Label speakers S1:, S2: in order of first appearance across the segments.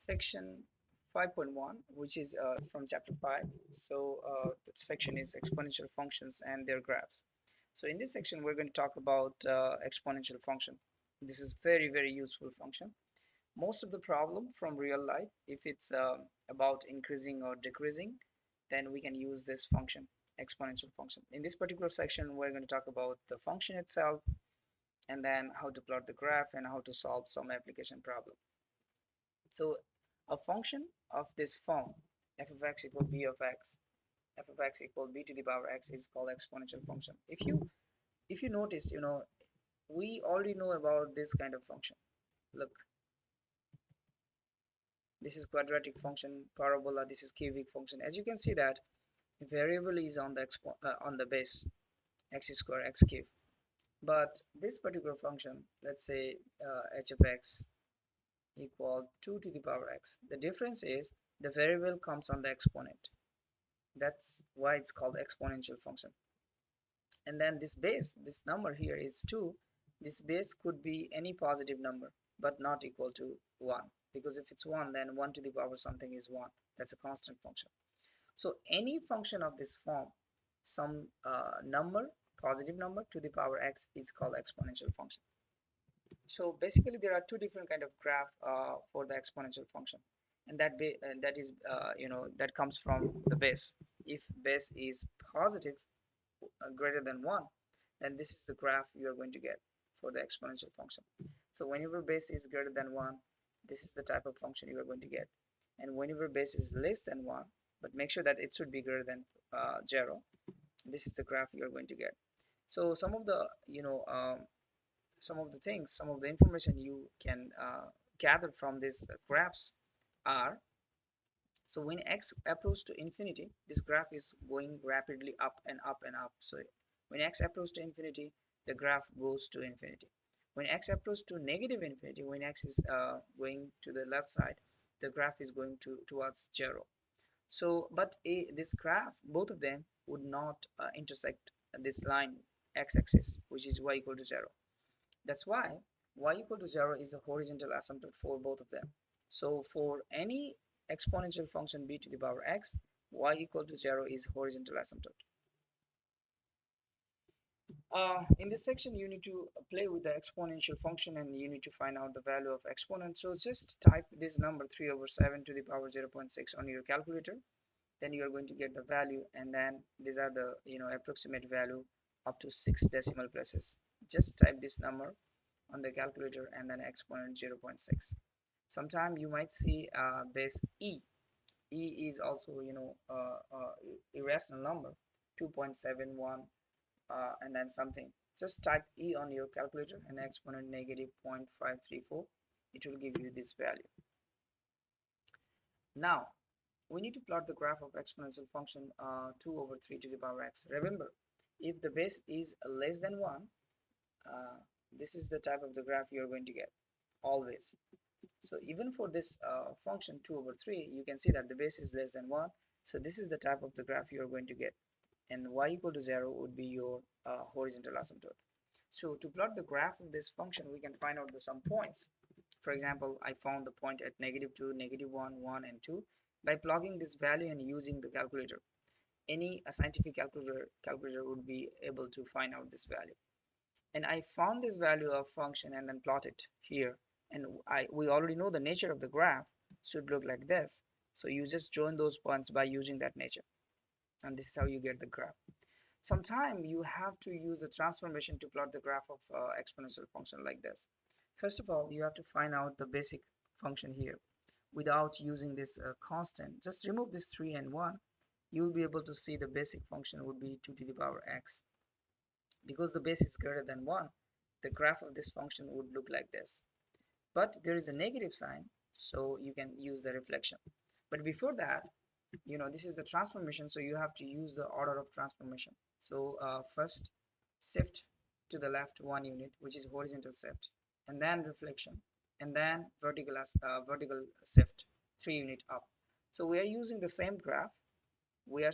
S1: Section 5.1, which is from chapter 5. So the section is exponential functions and their graphs. So in this section we're going to talk about exponential function. This is very useful function. Most of the problem from real life, if it's about increasing or decreasing, then we can use this function, exponential function. In this particular section we're going to talk about the function itself, and then how to plot the graph and how to solve some application problem. So a function of this form, f of x equal b of x, f of x equal b to the power x, is called exponential function. If you notice, we already know about this kind of function. Look, this is quadratic function, parabola, this is cubic function. As you can see that variable is on the base, x square x cube. But this particular function, let's say h of x equal 2 to the power x. The difference is the variable comes on the exponent. That's why it's called exponential function. And then this base, this number here is 2. This base could be any positive number, but not equal to 1. Because if it's 1, then 1 to the power something is 1. That's a constant function. So any function of this form, some number, positive number to the power x, is called exponential function. So basically there are two different kind of graph for the exponential function, and that comes from the base. If base is positive, greater than 1, then this is the graph you are going to get for the exponential function. So whenever base is greater than 1, this is the type of function you are going to get. And whenever base is less than 1, but make sure that it should be greater than 0, this is the graph you are going to get. So some of the some of the information you can gather from these graphs are, so when x approaches to infinity, this graph is going rapidly up and up and up. So when x approaches to infinity, the graph goes to infinity. When x approaches to negative infinity, when x is going to the left side, the graph is going towards 0. So but this graph, both of them would not intersect this line x-axis, which is y equal to 0. That's why y equal to 0 is a horizontal asymptote for both of them. So for any exponential function b to the power x, y equal to 0 is horizontal asymptote. In this section you need to play with the exponential function and you need to find out the value of exponent. So just type this number 3 over 7 to the power 0.6 on your calculator, then you are going to get the value, and then these are the approximate value up to 6 decimal places. Just type this number on the calculator and then exponent 0.6. Sometime you might see base e is also irrational number 2.71 and then something. Just type e on your calculator and exponent negative 0.534. It will give you this value. Now we need to plot the graph of exponential function 2 over 3 to the power x. Remember, if the base is less than 1, this is the type of the graph you are going to get always. So even for this function 2 over 3, you can see that the base is less than 1. So this is the type of the graph you are going to get, and y equal to 0 would be your horizontal asymptote. So to plot the graph of this function, we can find out some points. For example, I found the point at -2, -1, 1 and 2 by plugging this value and using the calculator. Any scientific calculator would be able to find out this value. And I found this value of function and then plot it here. And we already know the nature of the graph should look like this. So you just join those points by using that nature. And this is how you get the graph. Sometime you have to use the transformation to plot the graph of exponential function like this. First of all, you have to find out the basic function here without using this constant. Just remove this 3 and 1. You will be able to see the basic function would be 2 to the power x. Because the base is greater than 1, the graph of this function would look like this. But there is a negative sign, so you can use the reflection. But before that, this is the transformation, so you have to use the order of transformation. So first shift to the left 1 unit, which is horizontal shift, and then reflection, and then vertical shift 3 unit up. So we are using the same graph. We are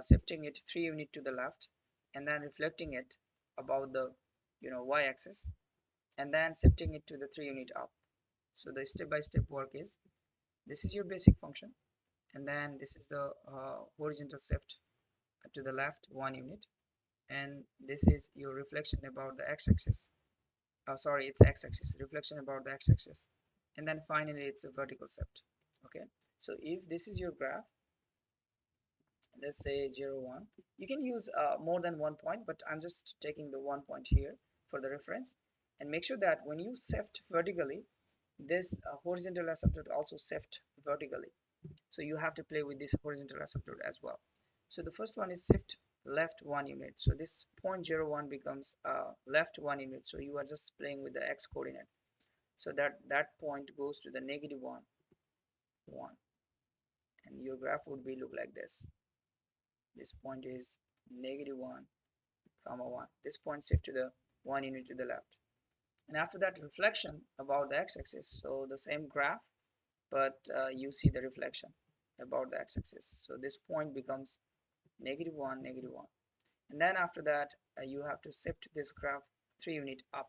S1: shifting it 3 unit to the left and then reflecting it about the y-axis, and then shifting it to the 3 unit up. So the step-by-step work is This is your basic function, and then this is the horizontal shift to the left 1 unit, and this is your reflection about the x-axis. Sorry, it's x-axis, reflection about the x-axis, and then finally it's a vertical shift. Okay, so if this is your graph, let's say 0 1, you can use more than 1 point, but I'm just taking the 1 point here for the reference. And make sure that when you shift vertically, this horizontal asymptote also shift vertically, so you have to play with this horizontal asymptote as well. So the first one is shift left 1 unit, so this point 0 1 becomes left 1 unit, so you are just playing with the x coordinate, so that point goes to the negative 1 1, and your graph would be look like this. This point is negative 1 comma 1. This point shift to the 1 unit to the left, and after that reflection about the x-axis, so the same graph, but you see the reflection about the x-axis, so this point becomes negative 1 negative 1, and then after that you have to shift this graph 3 unit up,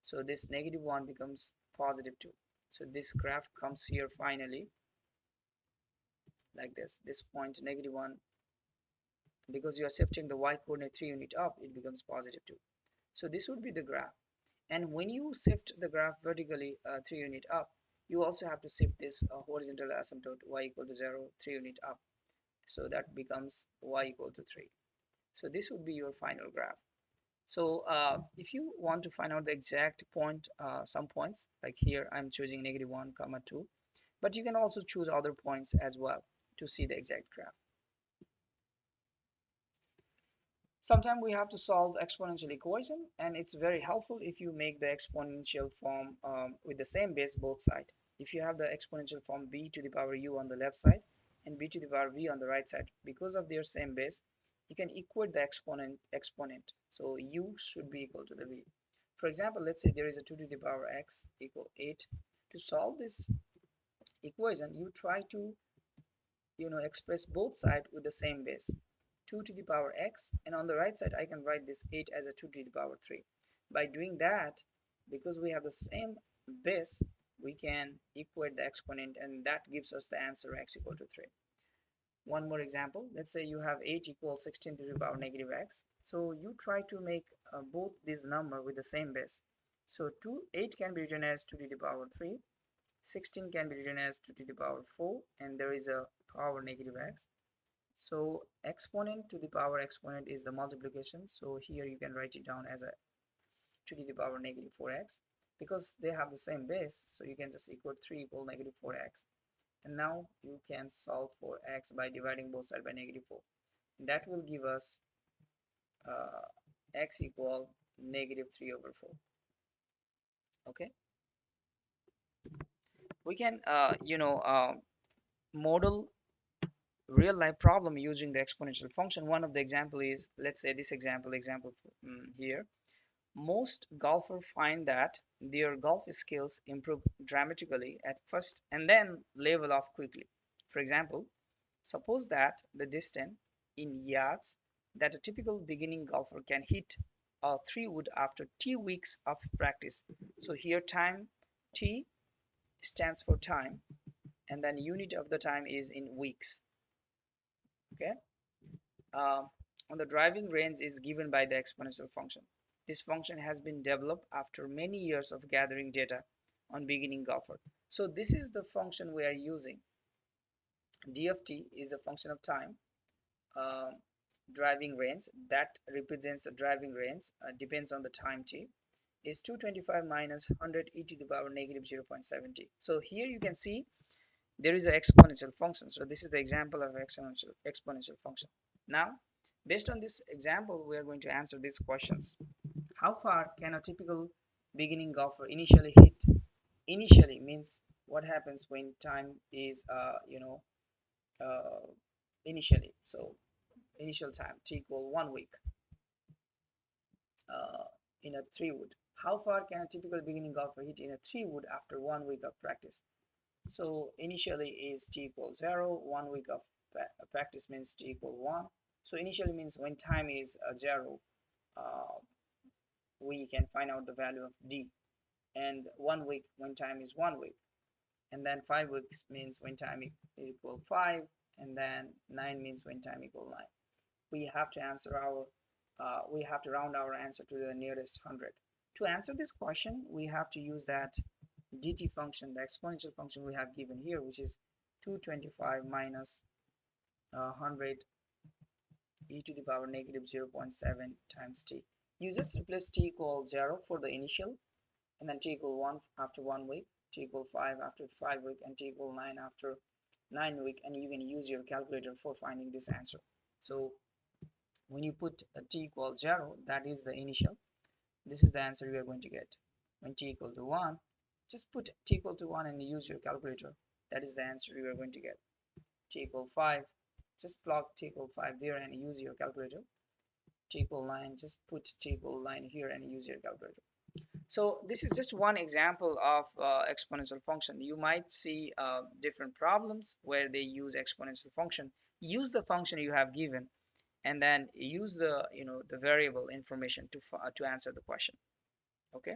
S1: so this negative 1 becomes positive 2, so this graph comes here finally like this point negative 1, because you are shifting the y coordinate 3 unit up, it becomes positive 2. So this would be the graph. And when you shift the graph vertically 3 unit up, you also have to shift this horizontal asymptote y equal to 0 3 unit up, so that becomes y equal to 3. So this would be your final graph. So if you want to find out the exact point, some points like here I'm choosing negative 1 comma 2, but you can also choose other points as well to see the exact graph. Sometimes we have to solve exponential equation, and it's very helpful if you make the exponential form with the same base both sides. If you have the exponential form b to the power u on the left side and b to the power v on the right side, because of their same base, you can equate the exponent. So u should be equal to the v. For example, let's say there is a 2 to the power x equal 8. To solve this equation, you try to express both sides with the same base, 2 to the power x, and on the right side I can write this 8 as a 2 to the power 3. By doing that, because we have the same base, we can equate the exponent, and that gives us the answer x equal to 3. One more example, let's say you have 8 equals 16 to the power negative x, so you try to make both these number with the same base. So 8 can be written as 2 to the power 3, 16 can be written as 2 to the power 4, and there is a power negative x. So exponent to the power exponent is the multiplication, so here you can write it down as a 2 to the power negative 4x, because they have the same base, so you can just equate 3 equal negative 4x, and now you can solve for x by dividing both sides by negative 4, and that will give us x equal negative 3 over 4. Okay, we can model real life problem using the exponential function. One of the example is, let's say this example here. Most golfers find that their golf skills improve dramatically at first and then level off quickly. For example, suppose that the distance in yards that a typical beginning golfer can hit a 3-wood after 2 weeks of practice. So here time T stands for time, and then unit of the time is in weeks. Okay, on the driving range is given by the exponential function. This function has been developed after many years of gathering data on beginning golfer. So this is the function we are using. D of t is a function of time. uh, Driving range that represents the driving range depends on the time t is 225 minus 100 e to the power negative 0.70. So here you can see there is an exponential function. So this is the example of exponential function. Now, based on this example, we are going to answer these questions. How far can a typical beginning golfer initially hit? Initially means what happens when time is initially. So initial time t equal 1 week uh, in a 3-wood. How far can a typical beginning golfer hit in a 3-wood after 1 week of practice? So initially is t equals 0, 1 week of practice means t equal 1. So initially means when time is 0, uh, we can find out the value of d, and 1 week when time is 1 week, and then 5 weeks means when time equal 5, and then 9 means when time equal 9. We have to answer our we have to round our answer to the nearest 100. To answer this question, we have to use that dt function, the exponential function we have given here, which is 225 minus 100 e to the power negative 0.7 times t. You just replace t equal 0 for the initial, and then t equal 1 after 1 week, t equal 5 after 5 week, and t equal 9 after 9 week, and you can use your calculator for finding this answer. So when you put a t equal 0, that is the initial, this is the answer you are going to get. When t equal to 1, just put t equal to 1 and use your calculator, that is the answer you are going to get. T equal 5, just plug t equal 5 there and use your calculator. T equal 9, just put t equal 9 here and use your calculator. So this is just one example of exponential function. You might see different problems where they use exponential function. Use the function you have given, and then use the the variable information to answer the question. Okay.